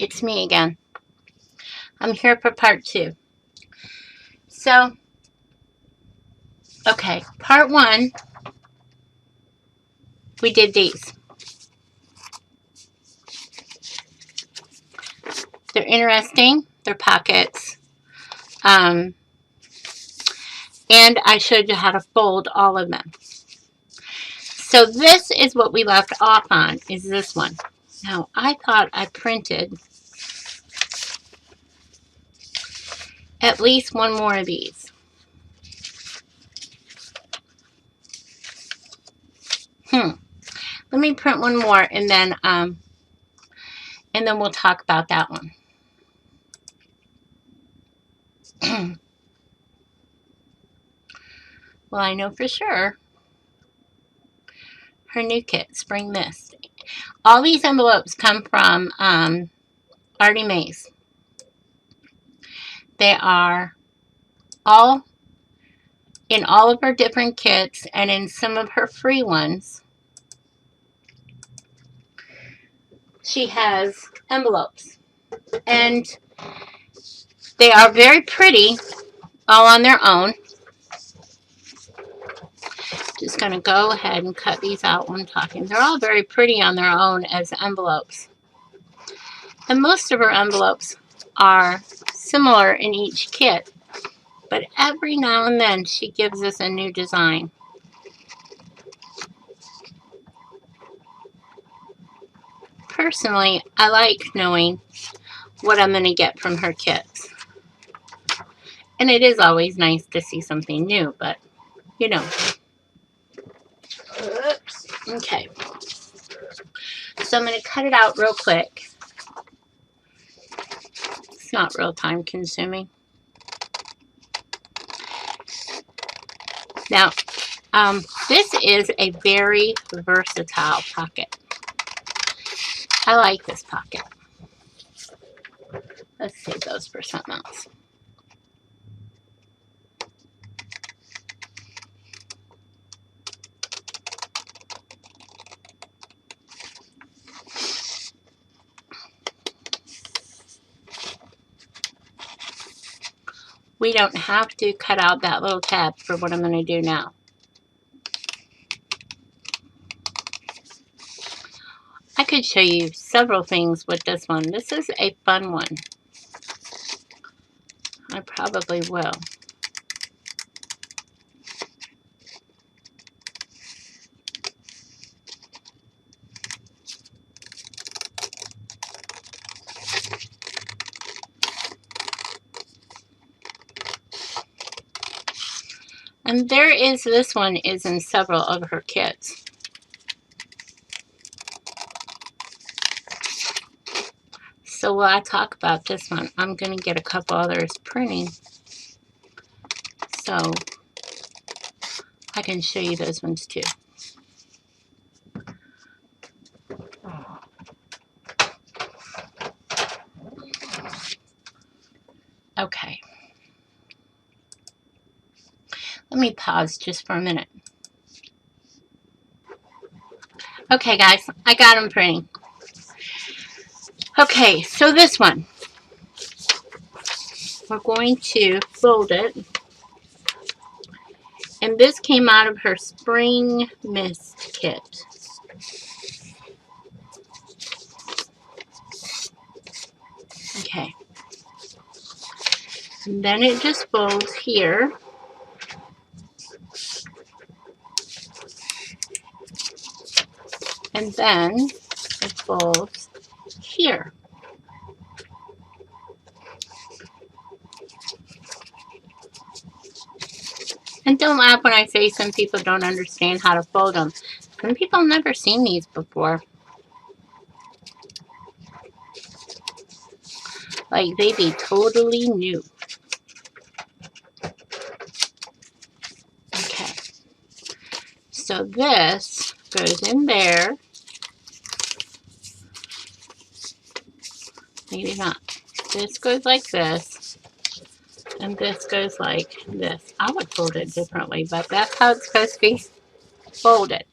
it's me again. I'm here for part 2. So, okay, part 1, we did these. They're interesting. They're pockets. And I showed you how to fold all of them. So this is what we left off on, is this one. Now, I thought I printed at least one more of these. Let me print one more, and then we'll talk about that one. Well, I know for sure her new kit, Spring Mist. All these envelopes come from Arty Maze. They are all in all of her different kits and in some of her free ones. She has envelopes, and they are very pretty all on their own. Just going to go ahead and cut these out when I'm talking. They're all very pretty on their own as envelopes. And most of her envelopes are similar in each kit, but every now and then she gives us a new design. Personally, I like knowing what I'm going to get from her kits. And it is always nice to see something new, but you know. Oops. Okay. So I'm going to cut it out real quick. It's not real time consuming. Now, this is a very versatile pocket. I like this pocket. Let's save those for something else. We don't have to cut out that little tab for what I'm going to do now. I could show you several things with this one. This is a fun one. I probably will. And this one is in several of her kits. So while I talk about this one, I'm going to get a couple others printing, so I can show you those ones too. Okay. Let me pause just for a minute. Okay, guys, I got them printing. Okay, so this one, we're going to fold it. And this came out of her Spring Mist kit. Okay. And then it just folds here. And then it folds here. And don't laugh when I say some people don't understand how to fold them. Some people have never seen these before. Like, they'd be totally new. Okay. So this goes in there. Maybe not. This goes like this. And this goes like this. I would fold it differently, but that's how it's supposed to be folded.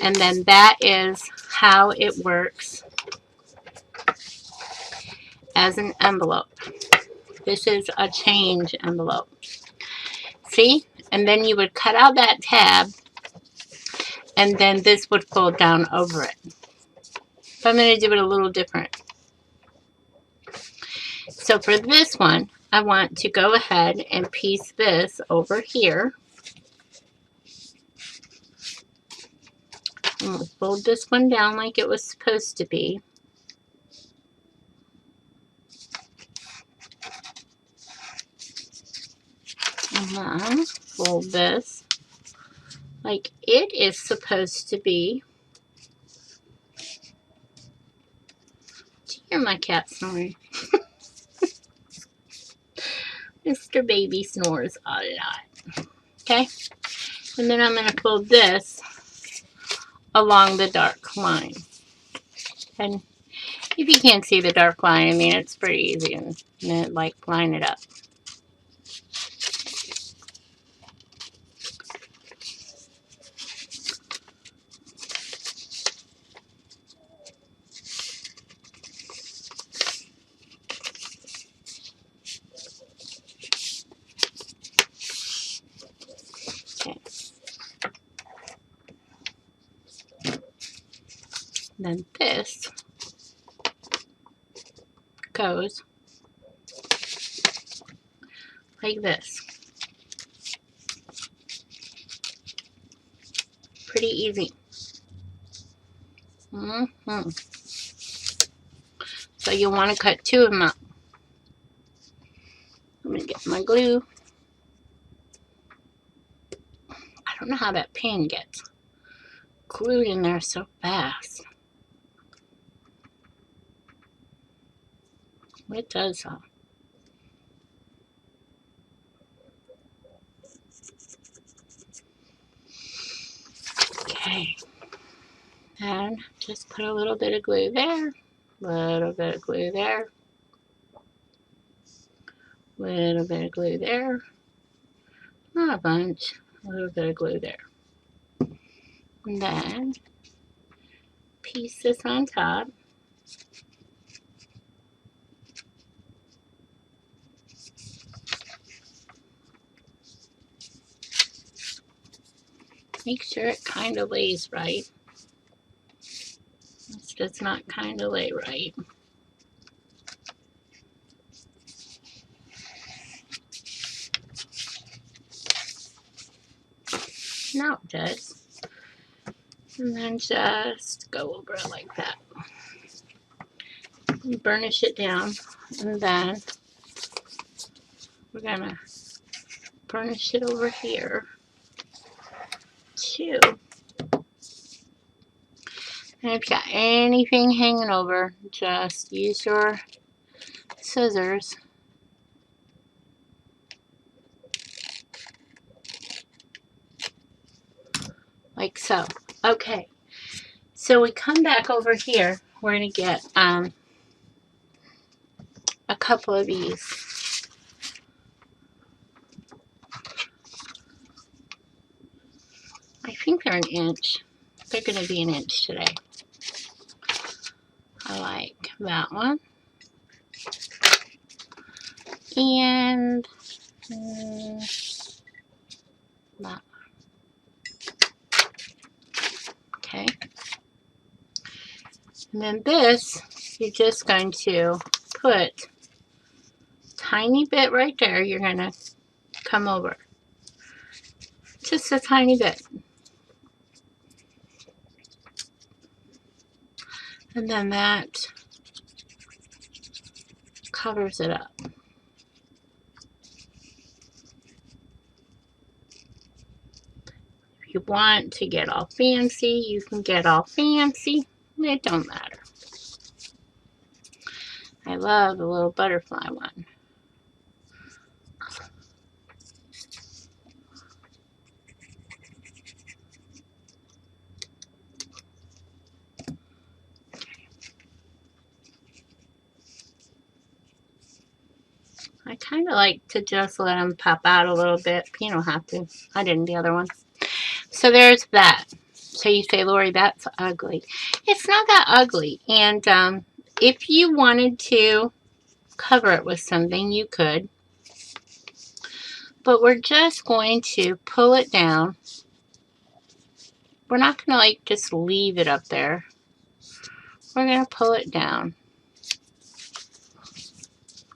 And then that is how it works as an envelope. This is a change envelope. See? And then you would cut out that tab, and then this would fold down over it. So I'm going to do it a little different. So for this one, I want to go ahead and piece this over here. I'm going to fold this one down like it was supposed to be. And then fold this like it is supposed to be. Do you hear my cat snoring? Mr. Baby snores a lot. Okay? And then I'm going to fold this along the dark line. And if you can't see the dark line, I mean, it's pretty easy. And then, like, line it up. Okay. Then this goes like this. Pretty easy. So you'll want to cut two of them up. I'm going to get my glue. I don't know how that pin gets glued in there so fast. It does though. Okay. And just put a little bit of glue there. Little bit of glue there. Little bit of glue there. Not a bunch. A little bit of glue there. And then piece this on top. Make sure it kind of lays right. This does not kind of lay right. Now it does. And then just go over it like that. And burnish it down. And then we're going to burnish it over here too. And if you got anything hanging over, just use your scissors. Like so. Okay. So we come back over here. We're going to get a couple of these. I think they're an inch. They're going to be an inch today. I like that one. And that one. Okay. And then this, you're just going to put a tiny bit right there. You're going to come over. Just a tiny bit. And then that covers it up. If you want to get all fancy, you can get all fancy. It don't matter. I love the little butterfly one. I kind of like to just let them pop out a little bit. You don't have to. I didn't the other one. So there's that. So you say, Lori, that's ugly. It's not that ugly. And if you wanted to cover it with something, you could. But we're just going to pull it down. We're not going to like just leave it up there. We're going to pull it down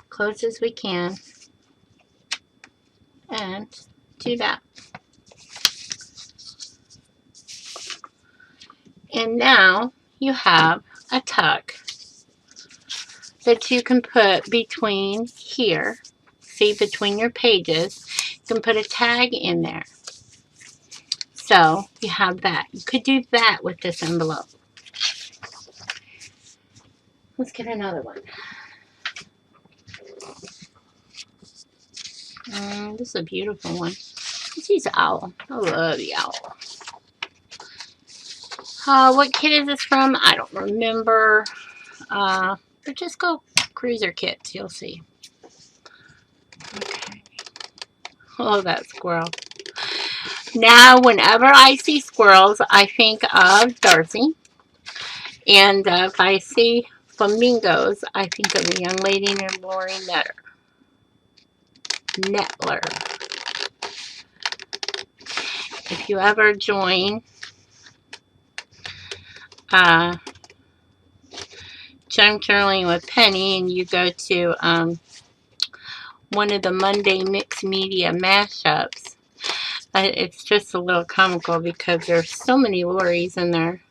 close as we can and do that. And now you have a tuck that you can put between here. See, between your pages, you can put a tag in there. So you have that. You could do that with this envelope. Let's get another one. This is a beautiful one. This is owl. I love the owl. What kit is this from? I don't remember. But just go cruiser kits. You'll see. Okay. Oh, that squirrel. Now, whenever I see squirrels, I think of Darcy. And if I see flamingos, I think of a young lady named Lori Nettler. If you ever join Junk Journaling with Penny and you go to one of the Monday Mixed Media mashups, it's just a little comical because there's so many Loris in there.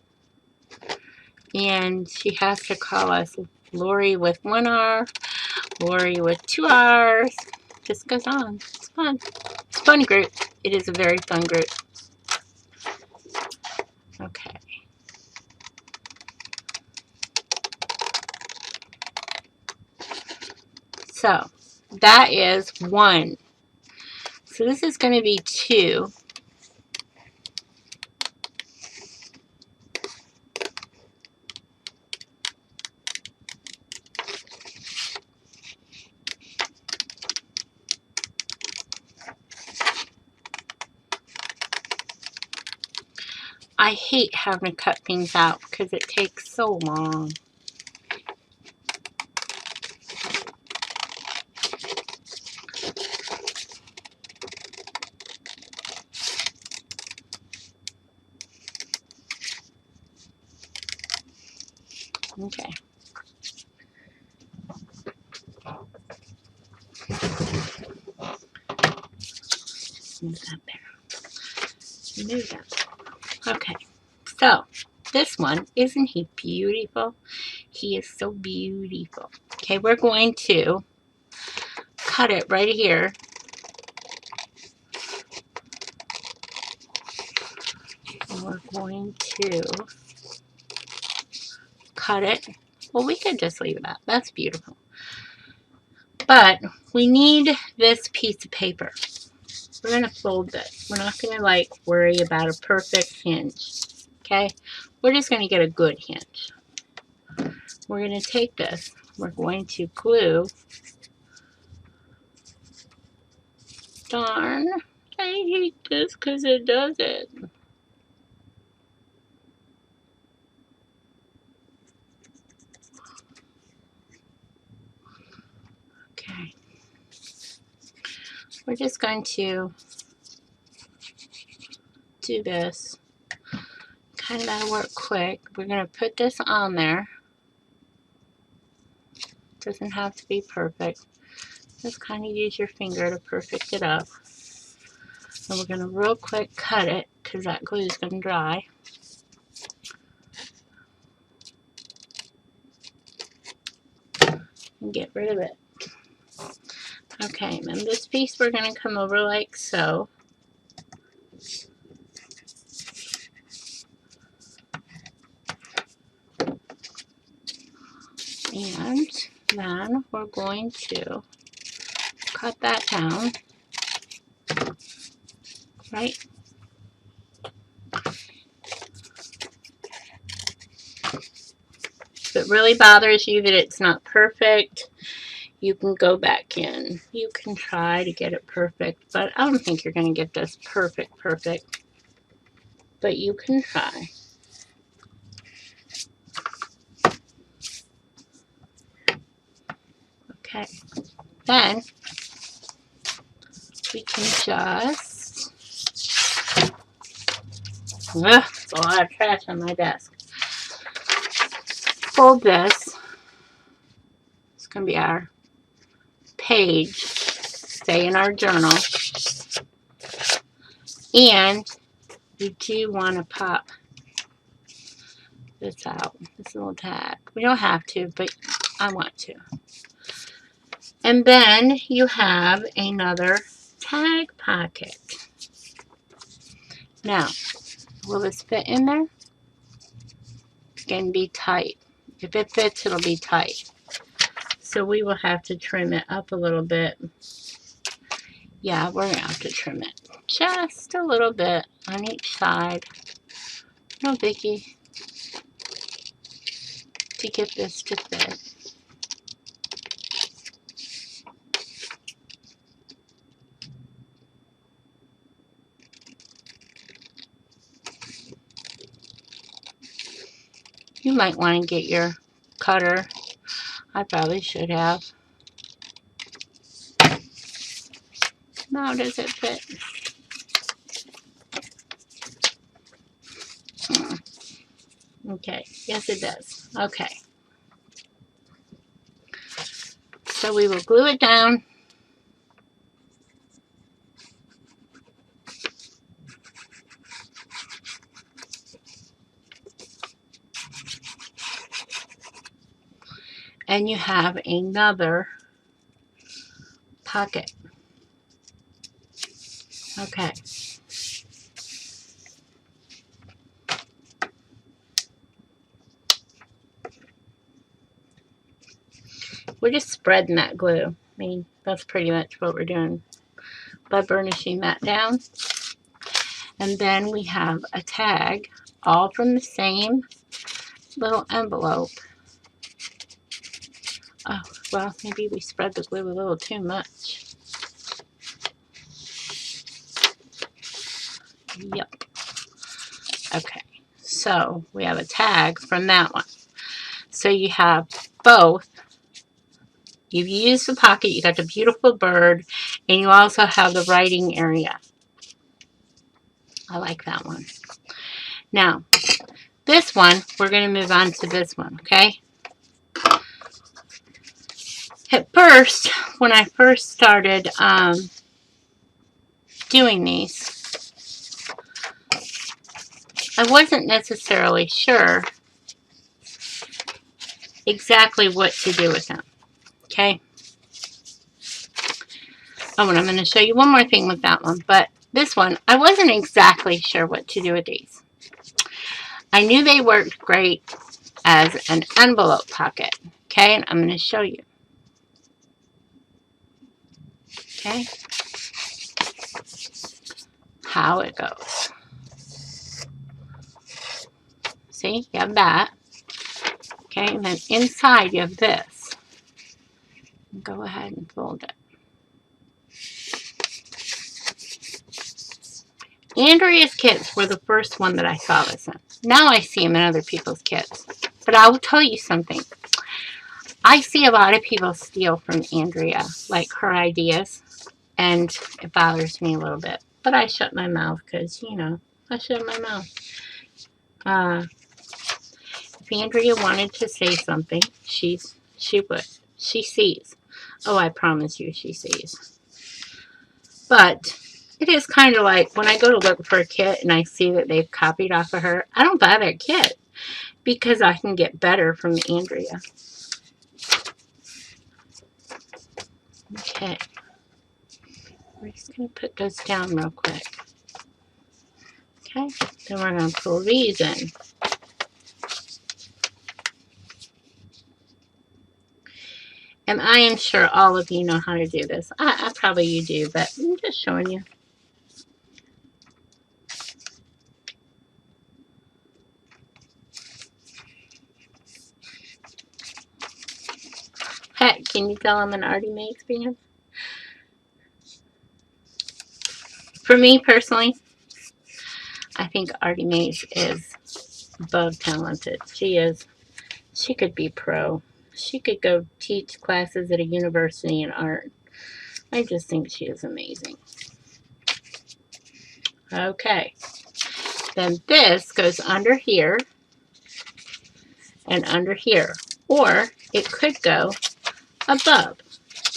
And she has to call us Lori with 1 R, Lori with 2 R's. Just goes on. It's fun. It's a fun group. It is a very fun group. Okay. So that is 1. So this is going to be 2. I hate having to cut things out because it takes so long. Okay. Move that there. Move that. Okay. So this one, isn't he beautiful? He is so beautiful. Okay, we're going to cut it right here. And we're going to cut it. Well, we could just leave it out. That's beautiful. But we need this piece of paper. We're going to fold this. We're not going to like worry about a perfect hinge. Okay? We're just going to get a good hinge. We're going to take this. We're going to glue. Darn. I hate this because it does it. Okay. We're just going to do this. Kind of got to work quick. We're going to put this on there. Doesn't have to be perfect. Just kind of use your finger to perfect it up. And we're going to real quick cut it because that glue is going to dry. And get rid of it. Okay, and then this piece we're going to come over like so. And then we're going to cut that down. Right? If it really bothers you that it's not perfect, you can go back in. You can try to get it perfect, but I don't think you're going to get this perfect. But you can try. Okay. Then we can just... There's a lot of trash on my desk. Fold this. It's going to be our page. Stay in our journal. And we do want to pop this out. This little tag. We don't have to, but I want to. And then you have another tag pocket. Now, will this fit in there? It's going to be tight. If it fits, it'll be tight. So we will have to trim it up a little bit. Yeah, we're going to have to trim it just a little bit on each side. No biggie. To get this to fit. You might want to get your cutter. I probably should have. Now does it fit? Okay, yes it does. Okay. So we will glue it down. And you have another pocket. Okay. We're just spreading that glue. I mean, that's pretty much what we're doing by burnishing that down. And then we have a tag, all from the same little envelope. Oh, well, maybe we spread the glue a little too much. Yep. Okay, so we have a tag from that one. So you have both. You've used the pocket, you got the beautiful bird, and you also have the writing area. I like that one. Now, this one, we're going to move on to this one, okay? At first, when I first started doing these, I wasn't necessarily sure exactly what to do with them, okay? Oh, and I'm going to show you one more thing with that one, but this one, I wasn't exactly sure what to do with these. I knew they worked great as an envelope pocket, okay? And I'm going to show you. Okay? How it goes. See? You have that. Okay? And then inside you have this. Go ahead and fold it. Andrea's kits were the first one that I saw this in. Now I see them in other people's kits. But I will tell you something. I see a lot of people steal from Andrea, like her ideas, and it bothers me a little bit. But I shut my mouth because, you know, I shut my mouth. If Andrea wanted to say something, she would. She sees. Oh, I promise you she sees. But it is kind of like when I go to look for a kit and I see that they've copied off of her, I don't buy that kit because I can get better from Andrea. Okay. We're just going to put those down real quick. Okay. Then we're going to pull these in. And I am sure all of you know how to do this. I probably you do, but I'm just showing you. Heck, can you tell I'm an Arty Maze fan? For me personally, I think Arty Maze is above talented. She is. She could be pro. She could go teach classes at a university in art. I just think she is amazing. Okay. Then this goes under here and under here. Or it could go above.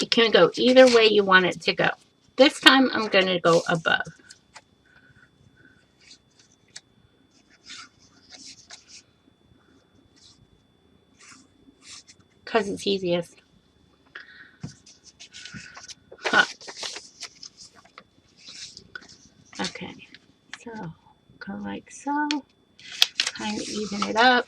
It can go either way you want it to go. This time I'm going to go above. Because it's easiest. Huh. Okay. So, go like so. Kind of even it up.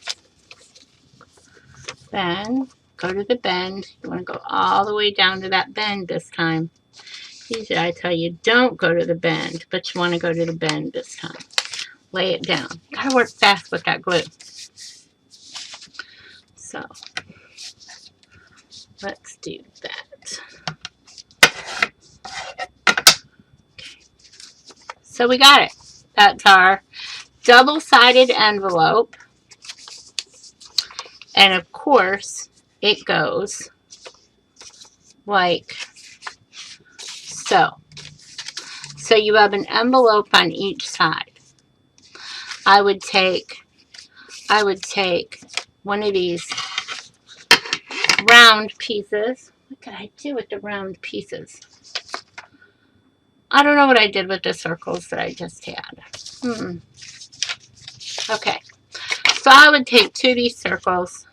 Then, go to the bend. You want to go all the way down to that bend this time. Usually I tell you don't go to the bend, but you want to go to the bend this time. Lay it down. Gotta work fast with that glue. So, let's do that. Okay. So we got it. That's our double-sided envelope. And of course, it goes like so. So you have an envelope on each side. I would take one of these round pieces. What could I do with the round pieces? I don't know what I did with the circles that I just had. Okay. So I would take 2 of these circles.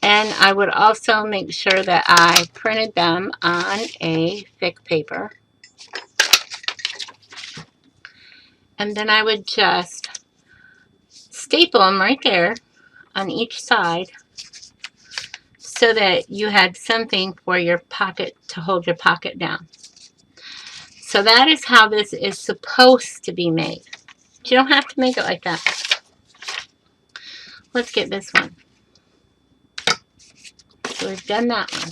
And I would also make sure that I printed them on a thick paper. And then I would just staple them right there on each side so that you had something for your pocket to hold your pocket down. So that is how this is supposed to be made. You don't have to make it like that. Let's get this one. So we've done that one.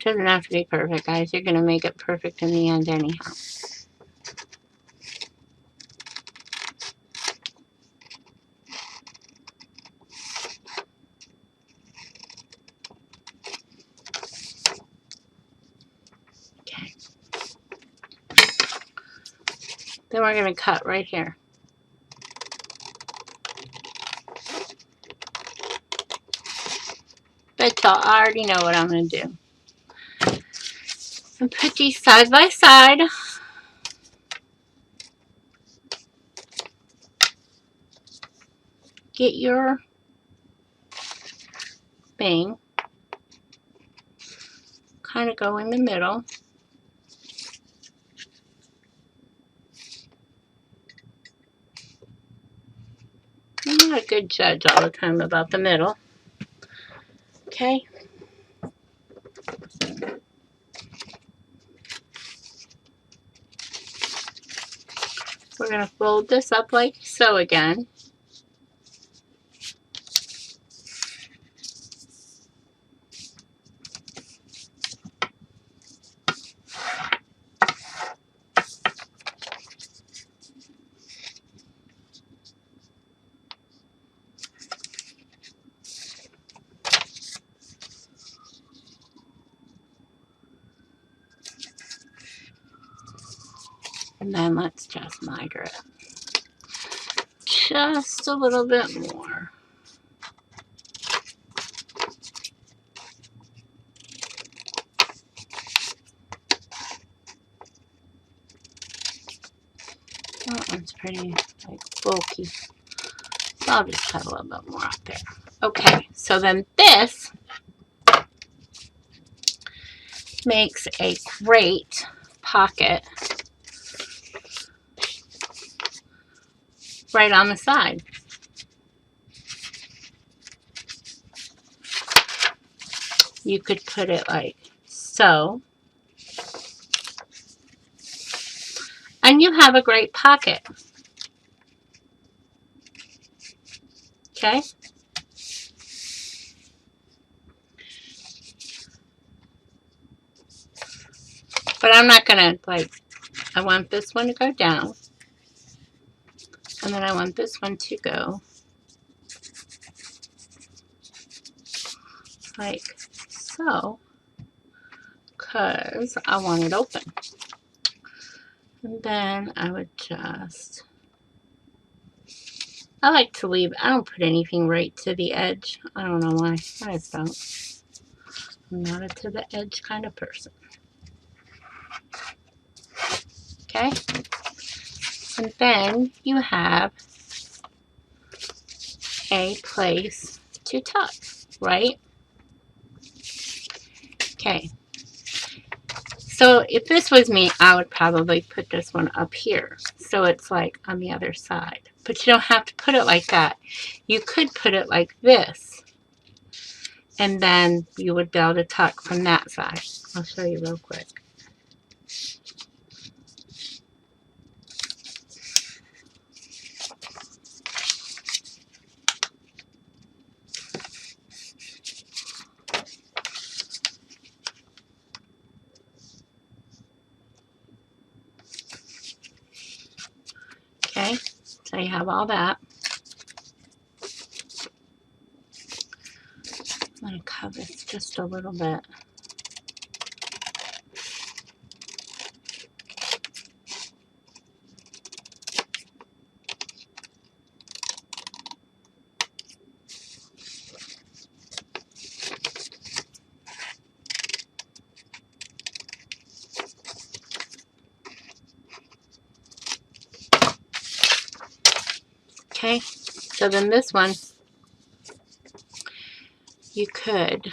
Doesn't have to be perfect, guys. You're going to make it perfect in the end anyhow. Okay. Then we're going to cut right here. Bet y'all already know what I'm going to do. And put these side by side. Get your thing. Kind of go in the middle. I'm not a good judge all the time about the middle. Okay. We're going to fold this up like so again. And then let's just miter it just a little bit more. That one's pretty bulky. So I'll just cut a little bit more up there. Okay, so then this makes a great pocket right on the side. You could put it like so, and you have a great pocket. Okay? But I'm not gonna, like, I want this one to go down, and then I want this one to go like so, because I want it open. And then I would just, I like to leave, I don't put anything right to the edge. I don't know why. I just don't. I'm not a to the edge kind of person. Okay? And then you have a place to tuck, right? Okay. So if this was me, I would probably put this one up here. So it's like on the other side. But you don't have to put it like that. You could put it like this. And then you would be able to tuck from that side. I'll show you real quick. Okay, so you have all that. I'm going to cover this just a little bit. Okay, so then this one, you could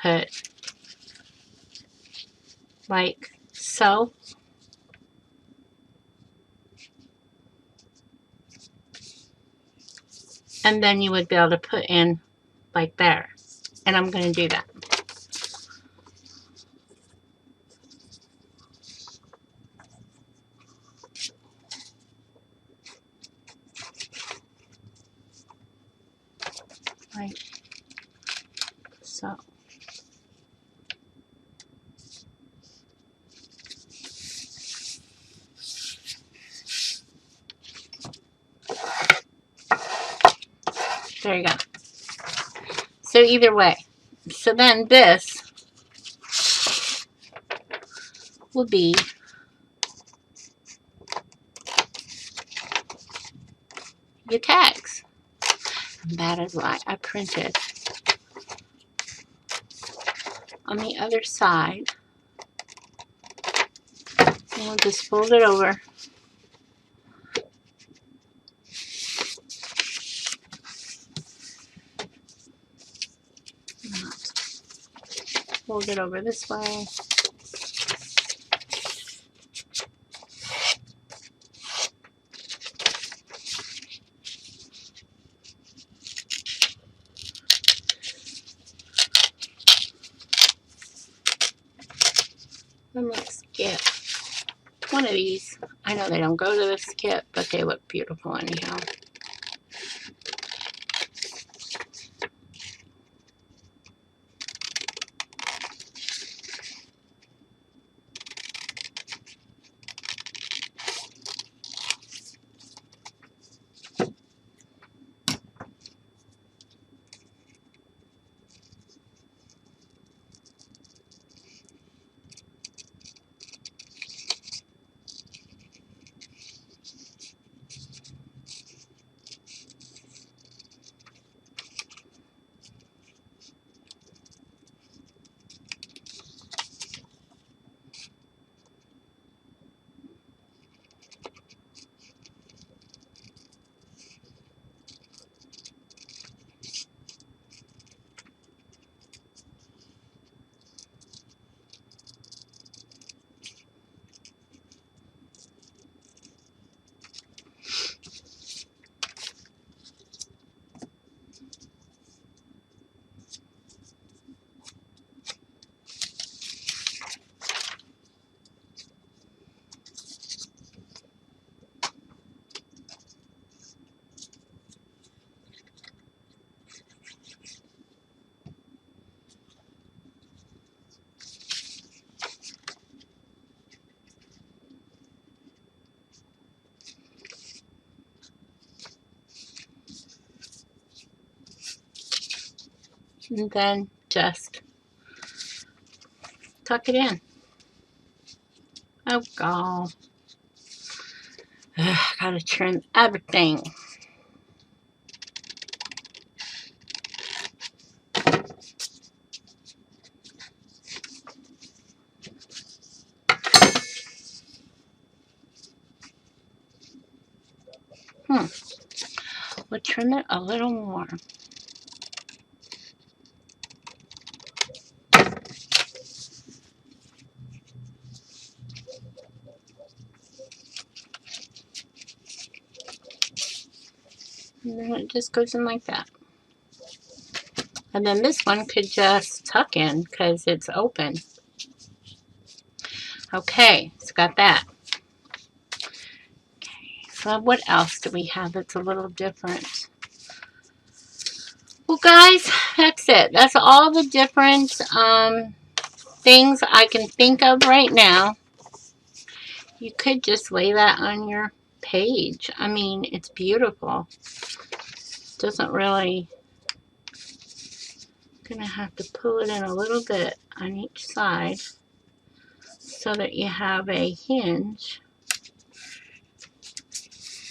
put like so. And then you would be able to put in like there. And I'm going to do that. Right. So. There you go. So either way. So then this will be your tags. And that is why I printed on the other side. And we'll just fold it over. Fold it over this way. And let's get one of these. I know they don't go to this kit, but they look beautiful anyhow. and then just tuck it in. Oh God. Ugh, gotta trim everything. We'll trim it a little more. And then it just goes in like that. And then this one could just tuck in because it's open. Okay, so got that. Okay, so what else do we have that's a little different? Well, guys, that's it. That's all the different things I can think of right now. You could just lay that on your page. I mean, it's beautiful. Doesn't really... Gonna have to pull it in a little bit on each side so that you have a hinge,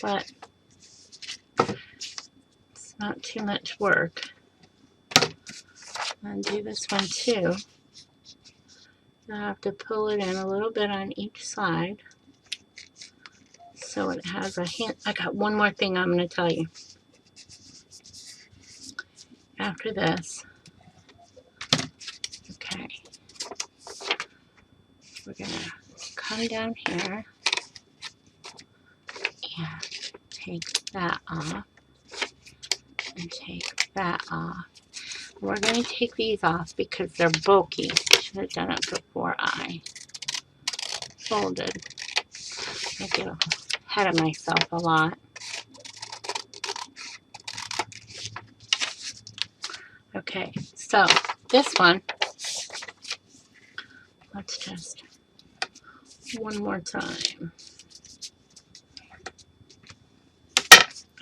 but it's not too much work. I'll do this one too. I have to pull it in a little bit on each side so it has a hinge. I got one more thing I'm going to tell you. After this, okay, we're going to come down here and take that off and take that off. We're going to take these off because they're bulky. Should have done it before I folded. I get ahead of myself a lot. Okay, so this one, let's just one more time.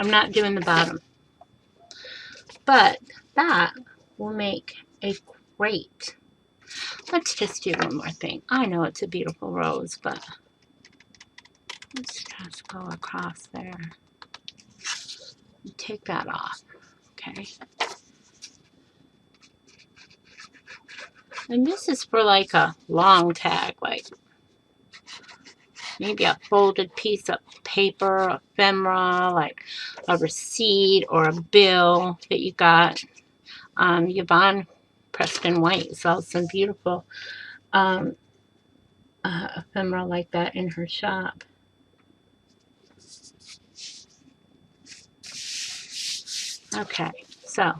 I'm not doing the bottom, but that will make a great... Let's just do one more thing. I know it's a beautiful rose, but let's just go across there and take that off, okay? And this is for like a long tag, like maybe a folded piece of paper, ephemera, like a receipt or a bill that you got. Yvonne Preston White sells some beautiful ephemera like that in her shop. Okay, so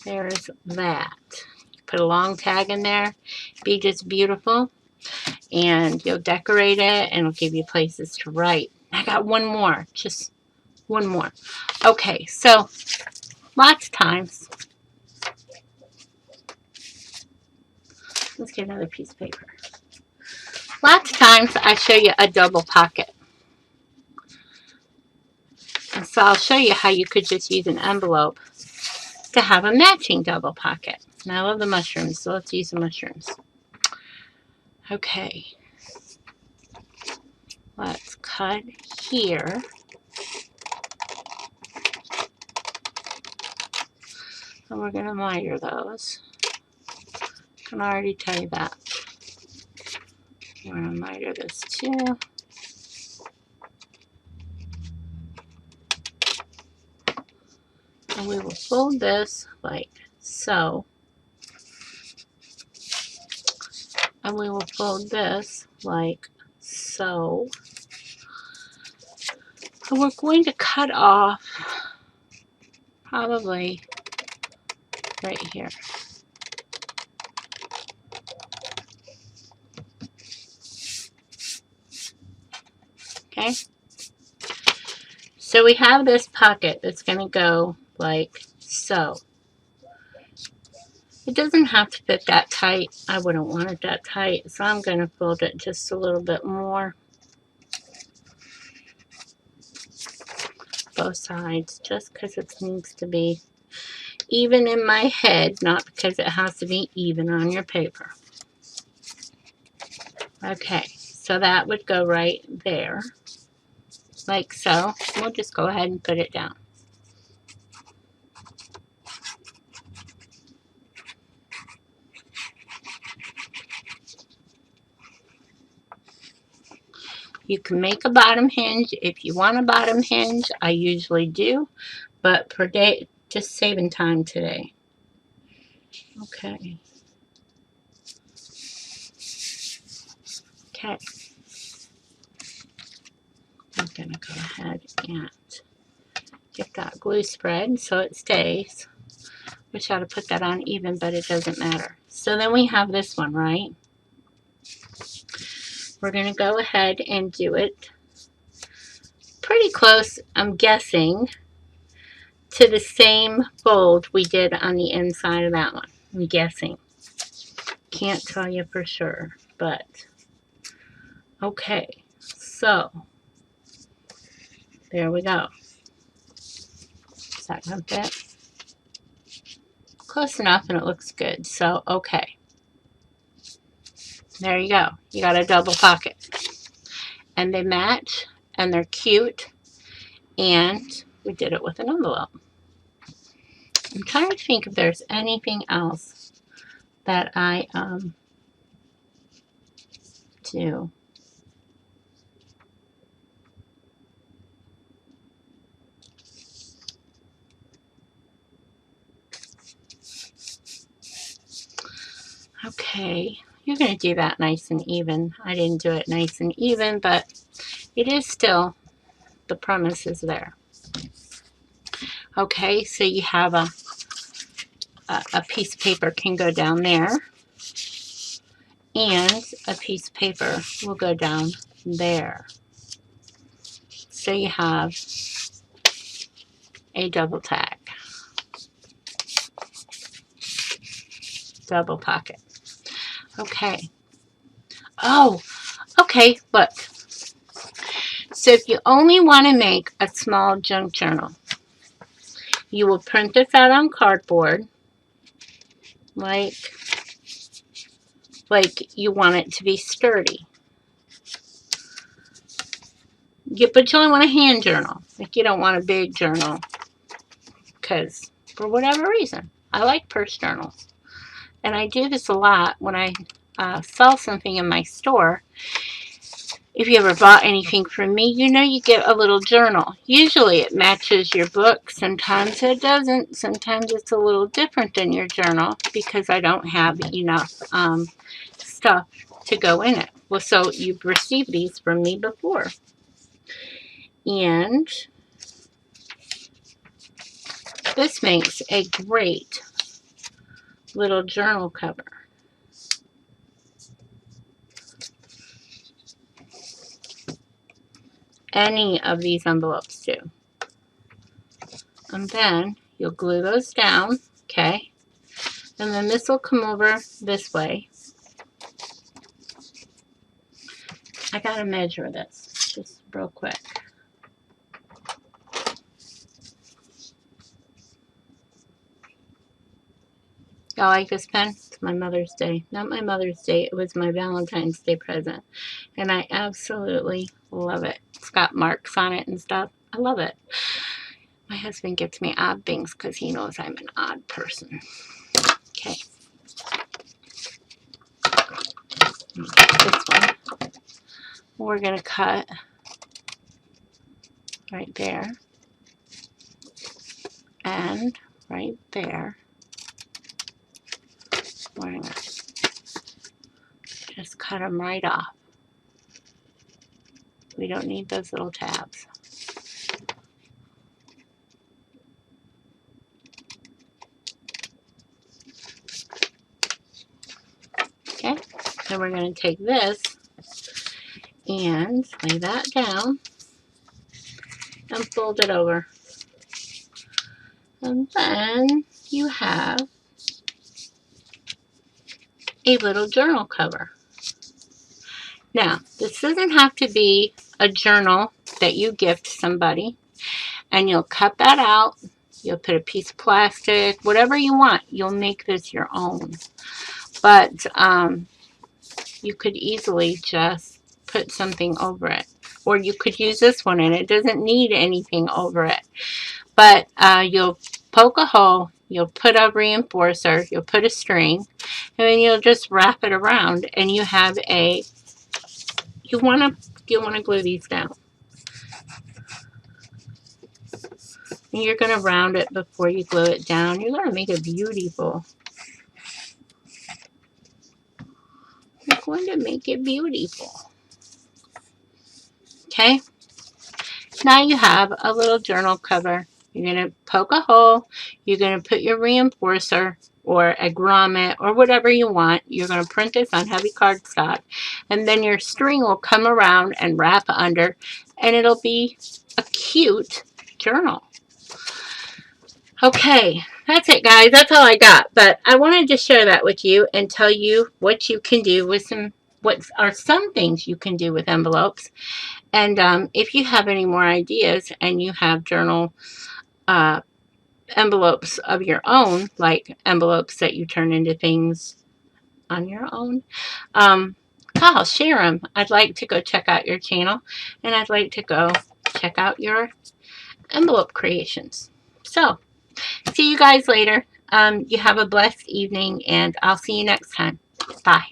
there's that. Put a long tag in there, be just beautiful, and you'll decorate it and it'll give you places to write. I got one more, just one more. Okay, so lots of times, let's get another piece of paper. Lots of times I show you a double pocket. And so I'll show you how you could just use an envelope to have a matching double pocket. And I love the mushrooms, so let's use the mushrooms. Okay. Let's cut here. And we're going to miter those. I can already tell you that. We're going to miter this too. And we will fold this like so. And we will fold this like so. And we're going to cut off probably right here. Okay? So we have this pocket that's going to go like so. It doesn't have to fit that tight. I wouldn't want it that tight, so I'm going to fold it just a little bit more. Both sides, just because it needs to be even in my head, not because it has to be even on your paper. Okay, so that would go right there, like so. We'll just go ahead and put it down. You can make a bottom hinge if you want a bottom hinge. I usually do, but per day, just saving time today. Okay. Okay. I'm going to go ahead and get that glue spread so it stays. Wish I had to put that on even, but it doesn't matter. So then we have this one, right? We're going to go ahead and do it pretty close, I'm guessing, to the same fold we did on the inside of that one. I'm guessing. Can't tell you for sure, but okay. So there we go. Is that going to fit? Close enough, and it looks good. So, okay. There you go. You got a double pocket. And they match, and they're cute, and we did it with an envelope. I'm trying to think if there's anything else that I do. Okay, you're going to do that nice and even. I didn't do it nice and even, but it is still, the premise is there. Okay, so you have a piece of paper can go down there, and a piece of paper will go down there. So you have a double tag, double pocket. Okay. Oh, okay, look. So if you only want to make a small junk journal, you will print this out on cardboard, like you want it to be sturdy. But you only want a hand journal. Like you don't want a big journal, because for whatever reason, I like purse journals. And I do this a lot when I sell something in my store. If you ever bought anything from me, you know you get a little journal. Usually it matches your book. Sometimes it doesn't. Sometimes it's a little different than your journal because I don't have enough stuff to go in it. Well, so you've received these from me before. And this makes a great little journal cover. Any of these envelopes do. And then you'll glue those down, okay? And then this will come over this way. I gotta measure this just real quick. Y'all like this pen? It's my Mother's Day. Not my Mother's Day, it was my Valentine's Day present. And I absolutely love it. It's got marks on it and stuff. I love it. My husband gets me odd things because he knows I'm an odd person. Okay. This one. We're going to cut right there. And right there. We're going to just cut them right off. We don't need those little tabs. Okay, then we're going to take this and lay that down and fold it over. And then you have a little journal cover. Now, this doesn't have to be a journal that you gift somebody, and you'll cut that out You'll put a piece of plastic, whatever you want. You'll make this your own. But you could easily just put something over it. Or you could use this one and it doesn't need anything over it. But you'll poke a hole, you'll put a reinforcer, you'll put a string, and then you'll just wrap it around and you have a, you want to glue these down. And you're going to round it before you glue it down. You're going to make it beautiful. You're going to make it beautiful. Okay? Now you have a little journal cover. You're going to poke a hole. You're going to put your reinforcer or a grommet or whatever you want. You're going to print this on heavy cardstock. And then your string will come around and wrap under. And it'll be a cute journal. Okay, that's it, guys. That's all I got. But I wanted to share that with you and tell you what you can do with what are some things you can do with envelopes. And if you have any more ideas and you have journal envelopes of your own, like envelopes that you turn into things on your own, I'll share them. I'd like to go check out your channel, and I'd like to go check out your envelope creations. So, see you guys later. You have a blessed evening, and I'll see you next time. Bye.